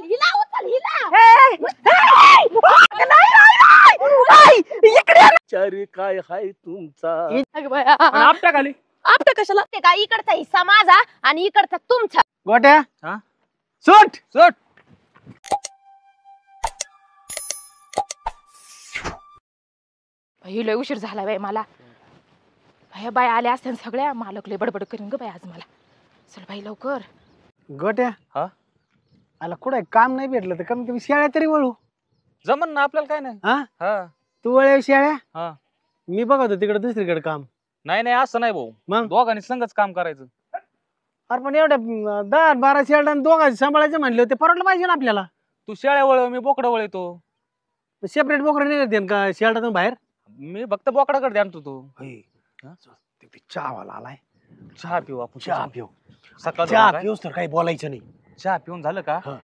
हिला उचल हिला इकडे चारी काय हाय तुमचा अगं बाया आपटा खाली आपटा कशाला ते का इकडचा हिस्सा माझा आणि इकडचा तुमचा गोट्या हा सुट सोड लय उशीर झाला बाई मला बाया बाय आल्या असत्या सगळ्या मालक लय बडबड करीन ग बाई आज मला चल बाई लवकर गोट्या हा आला कुठं काम नाही भेटलं तर कमी कमी शेळ्या तरी वळू जमन ना आपल्याला काय नाही हा हा तू वळ शेळ्या हा मी बघतो तिकडे दुसरीकडे काम नाही नाही असं नाही भाऊ मग दोघांनी संगच काम करायचं अरे पण एवढ्या 10-12 शेळ्या दोघांचे सांभाळायचे म्हणले होते परवडलं पाहिजे ना आपल्याला तू शेळ्या वळ मी बोकडं वळतो सेपरेट बोकडे नाही देन का शेळ्यातून बाहेर मी फक्त बोकडाकडे आणतो तो चहावाला आलाय चहा पिऊ आपण चहा पिऊ सकाळ चहा पिऊस तर काही बोलायचं नाही चहा पिऊन झालं का